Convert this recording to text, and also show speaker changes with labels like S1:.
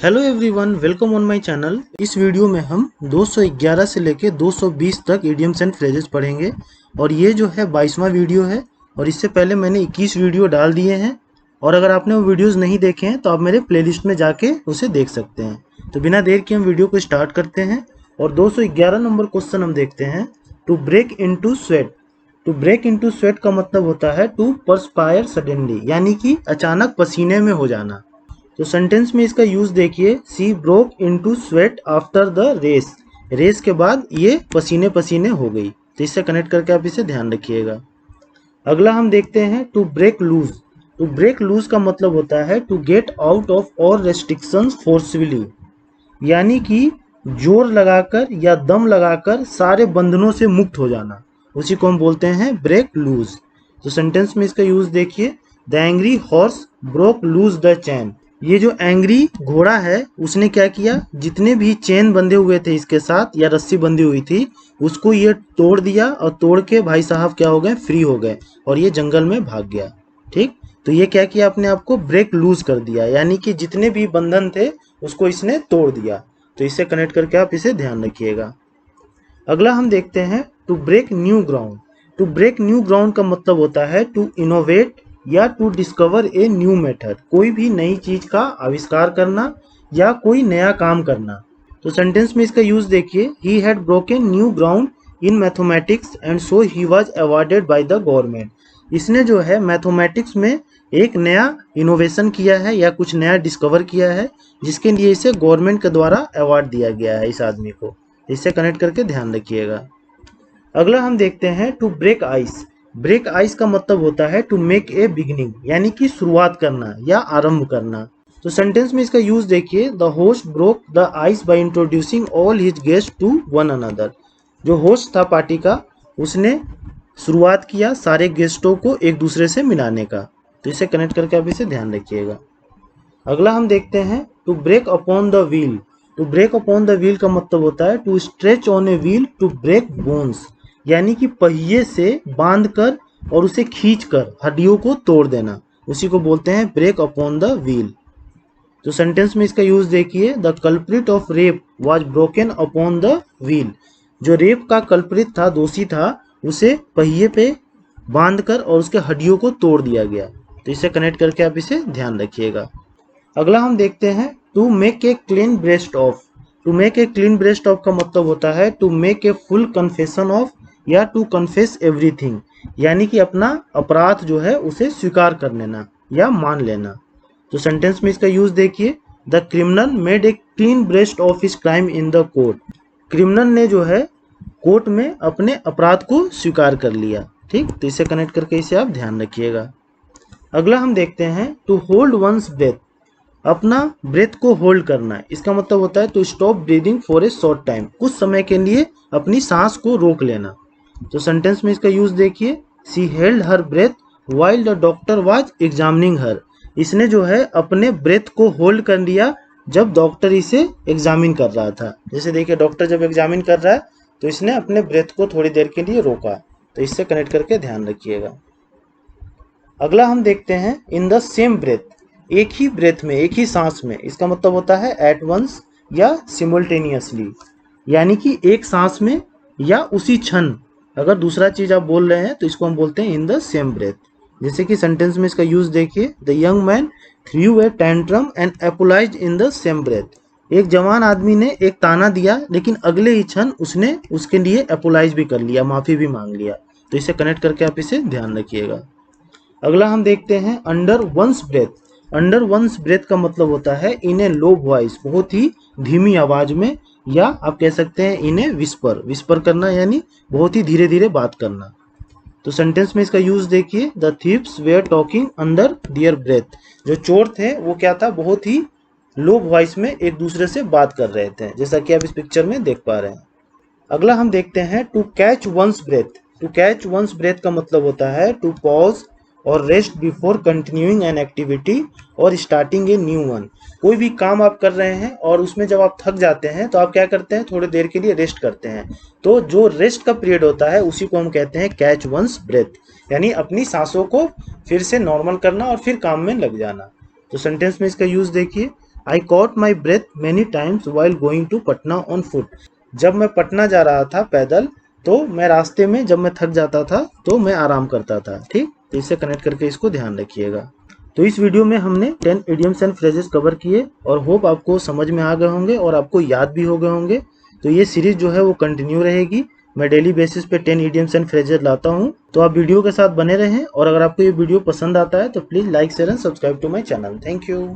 S1: Hello everyone, welcome on my channel. इस video में हम 211 से लेके 220 तक इडियम्स एंड फ्रेजेस पढ़ेंगे और ये जो है 22वां वीडियो है। और इससे पहले मैंने 21 वीडियो डाल दिए हैं और अगर आपने वो वीडियोस नहीं देखे हैं तो आप मेरे प्लेलिस्ट में जाके उसे देख सकते हैं। तो बिना देर के हम वीडियो को स्टार्ट करते हैं और 211 नंबर क्वेश्चन हम देखते हैं। To break into sweat. To break into sweat का मतलब होता है टू परस्पायर सडनली, यानी कि अचानक पसीने में हो जाना। तो सेंटेंस में इसका यूज देखिए, she broke into sweat after the race. Race के बाद ये पसीने पसीने हो गई। तो इससे कनेक्ट करके आप इसे ध्यान रखिएगा। अगला हम देखते हैं to break loose. To break loose का मतलब होता है to get out of all restrictions forcefully, यानी कि जोर लगाकर या दम लगाकर सारे बंधनों से मुक्त हो जाना, उसी को हम बोलते हैं ब्रेक लूज। तो सेंटेंस में इसका यूज देखिए, the angry horse broke loose the chain. ये जो एंग्री घोड़ा है उसने क्या किया, जितने भी चेन बंधे हुए थे इसके साथ या रस्सी बंधी हुई थी उसको ये तोड़ दिया और तोड़ के भाई साहब क्या हो गए, फ्री हो गए और ये जंगल में भाग गया। ठीक, तो ये क्या किया, अपने आप को ब्रेक लूज कर दिया, यानी कि जितने भी बंधन थे उसको इसने तोड़ दिया। तो इससे कनेक्ट करके आप इसे ध्यान रखिएगा। अगला हम देखते हैं to break new ground. To break new ground का मतलब होता है टू इनोवेट या to discover a new method. कोई भी नई चीज का आविष्कार करना या कोई नया काम करना। तो सेंटेंस में इसका यूज देखिए, he had broken new ground in mathematics and so he was awarded by the government. इसने जो है मैथमेटिक्स में एक नया इनोवेशन किया है या कुछ नया डिस्कवर किया है, जिसके लिए इसे गवर्नमेंट के द्वारा अवार्ड दिया गया है इस आदमी को। इससे कनेक्ट करके ध्यान रखिएगा। अगला हम देखते हैं to break ice. Break ice का मतलब होता है टू मेक ए बिगिनिंग, यानी कि शुरुआत करना या आरंभ करना। तो सेंटेंस में इसका यूज देखिए, the host broke the ice by introducing all his guest to one another. जो होस्ट था पार्टी का, उसने शुरुआत किया सारे गेस्टों को एक दूसरे से मिलाने का। तो इसे कनेक्ट करके आप इसे ध्यान रखिएगा। अगला हम देखते हैं to break upon the wheel. To break upon the wheel का मतलब होता है to stretch on a wheel to break bones, यानी कि पहिए से बांधकर और उसे खींचकर हड्डियों को तोड़ देना, उसी को बोलते हैं ब्रेक अपॉन द व्हील। तो सेंटेंस में इसका यूज देखिए, the culprit of rape was broken upon the wheel. जो रेप का कल्प्रिट था, दोषी था, उसे पहिए पे बांधकर और उसके हड्डियों को तोड़ दिया गया। तो इसे कनेक्ट करके आप इसे ध्यान रखिएगा। अगला हम देखते हैं to make a clean breast of. To make a clean breast of का मतलब होता है to make a full confession of या टू कन्फेस एवरीथिंग, यानी कि अपना अपराध जो है उसे स्वीकार कर लेना या मान लेना। तो सेंटेंस में इसका यूज देखिए, the criminal made a clean breast of his crime in the court. Criminal ने जो है कोर्ट में अपने अपराध को स्वीकार कर लिया। ठीक, तो इसे कनेक्ट करके इसे आप ध्यान रखिएगा। अगला हम देखते हैं टू होल्ड वंस ब्रेथ। अपना ब्रेथ को होल्ड करना, इसका मतलब होता है to stop breathing for a short time. कुछ समय के लिए अपनी सांस को रोक लेना। तो सेंटेंस में इसका यूज देखिए, she held her breath while the doctor was examining her. इसने जो है अपने ब्रेथ को होल्ड कर लिया जब डॉक्टर इसे एग्जामिन कर रहा था। जैसे देखिए, डॉक्टर जब एग्जामिन कर रहा है तो इसने अपने ब्रेथ को थोड़ी देर के लिए रोका। तो इससे कनेक्ट करके ध्यान रखिएगा। अगला हम देखते हैं इन द सेम ब्रेथ। एक ही ब्रेथ में, एक ही सांस में, इसका मतलब होता है एट वंस या सिमुलटेनियसली, यानी कि एक सांस में या उसी क्षण अगर दूसरा चीज आप बोल रहे हैं तो इसको हम बोलते हैं इन द सेम ब्रेथ। जैसे कि सेंटेंस में इसका यूज देखिए, the young man threw a tantrum and apologised in the same breath. एक जवान आदमी ने एक ताना दिया लेकिन अगले ही क्षण उसने उसके लिए एपोलाइज भी कर लिया, माफी भी मांग लिया। तो इसे कनेक्ट करके आप इसे ध्यान रखिएगा। अगला हम देखते हैं under one's breath. Under one's breath का मतलब होता है इन ए लो वॉइस, बहुत ही धीमी आवाज में, या आप कह सकते हैं इन ए विस्पर। विस्पर करना यानी बहुत ही धीरे धीरे बात करना। तो सेंटेंस में इसका यूज देखिए, the thieves were talking under their breath. जो चोर थे वो क्या था, बहुत ही लो वॉइस में एक दूसरे से बात कर रहे थे, जैसा कि आप इस पिक्चर में देख पा रहे हैं। अगला हम देखते हैं to catch one's breath. To catch one's breath का मतलब होता है टू पॉज और rest before continuing an activity और स्टार्टिंग ए न्यू वन। कोई भी काम आप कर रहे हैं और उसमें जब आप थक जाते हैं तो आप क्या करते हैं, थोड़ी देर के लिए रेस्ट करते हैं। तो जो रेस्ट का पीरियड होता है उसी को हम कहते हैं कैच वंस ब्रेथ, यानी अपनी सांसों को फिर से नॉर्मल करना और फिर काम में लग जाना। तो सेंटेंस में इसका यूज देखिए, I caught my breath many times while going to Patna on foot. जब मैं पटना जा रहा था पैदल तो मैं रास्ते में जब मैं थक जाता था तो मैं आराम करता था। ठीक, तो इससे कनेक्ट करके इसको ध्यान रखिएगा। तो इस वीडियो में हमने 10 इडियम्स एंड फ्रेजेस कवर किए और होप आपको समझ में आ गए होंगे और आपको याद भी हो गए होंगे। तो ये सीरीज जो है वो कंटिन्यू रहेगी। मैं डेली बेसिस पे 10 इडियम्स एंड फ्रेजेस लाता हूँ, तो आप वीडियो के साथ बने रहें। और अगर आपको ये वीडियो पसंद आता है तो please like share and subscribe to my channel. Thank you.